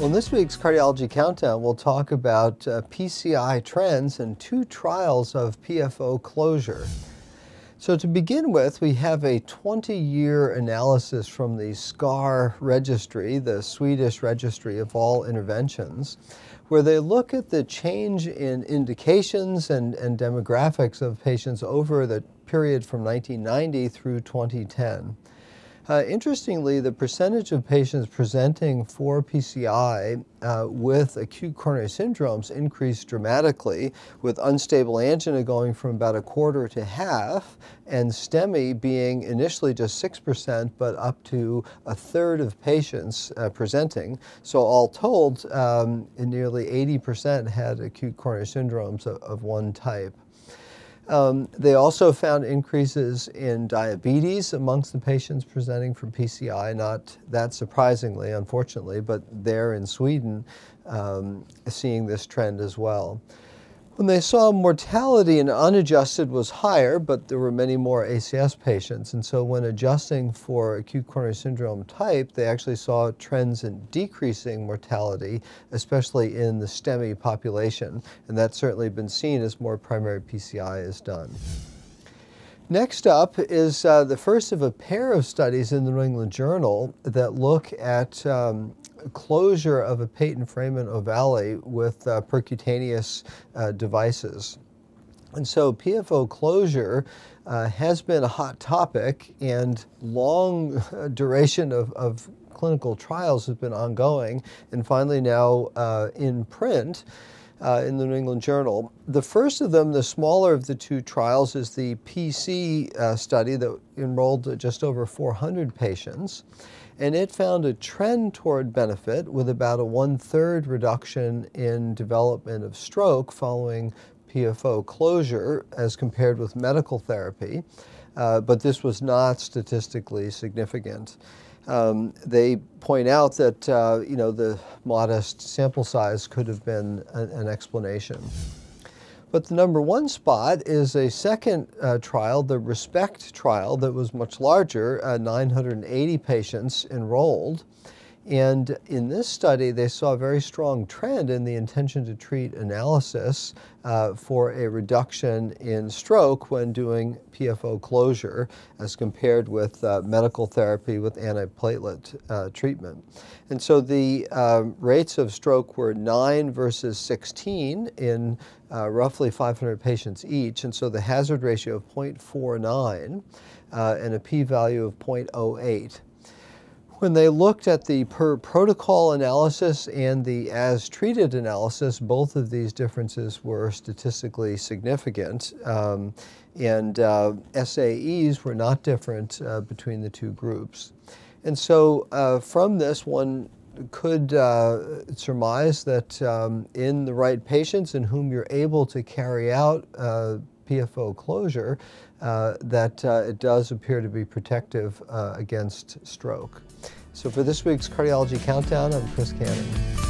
Well, in this week's Cardiology Countdown, we'll talk about PCI trends and 2 trials of PFO closure. So to begin with, we have a 20-year analysis from the SCAAR registry, the Swedish registry of all interventions, where they look at the change in indications and demographics of patients over the period from 1990 through 2010. Interestingly, the percentage of patients presenting for PCI with acute coronary syndromes increased dramatically, with unstable angina going from about 1/4 to half, and STEMI being initially just 6%, but up to 1/3 of patients presenting. So all told, nearly 80% had acute coronary syndromes of one type. They also found increases in diabetes amongst the patients presenting from PCI, not that surprisingly, unfortunately, but they're in Sweden seeing this trend as well. When they saw mortality in unadjusted was higher, but there were many more ACS patients. And so when adjusting for acute coronary syndrome type, they actually saw trends in decreasing mortality, especially in the STEMI population. And that's certainly been seen as more primary PCI is done. Next up is the first of a pair of studies in the New England Journal that look at closure of a patent foramen ovale with percutaneous devices. And so PFO closure has been a hot topic, and long duration of clinical trials has been ongoing, and finally now in print in the New England Journal. The first of them, the smaller of the 2 trials, is the PC study that enrolled just over 400 patients. And it found a trend toward benefit with about a 1/3 reduction in development of stroke following PFO closure as compared with medical therapy, but this was not statistically significant. They point out that the modest sample size could have been an explanation. But the number 1 spot is a second trial, the RESPECT trial, that was much larger, 980 patients enrolled. And in this study, they saw a very strong trend in the intention to treat analysis for a reduction in stroke when doing PFO closure as compared with medical therapy with antiplatelet treatment. And so the rates of stroke were 9 versus 16 in roughly 500 patients each. And so the hazard ratio of 0.49 and a p-value of 0.08. When they looked at the per protocol analysis and the as treated analysis, both of these differences were statistically significant, and SAEs were not different between the 2 groups. And so from this, one could surmise that in the right patients in whom you're able to carry out PFO closure, that it does appear to be protective against stroke. So for this week's Cardiology Countdown, I'm Chris Cannon.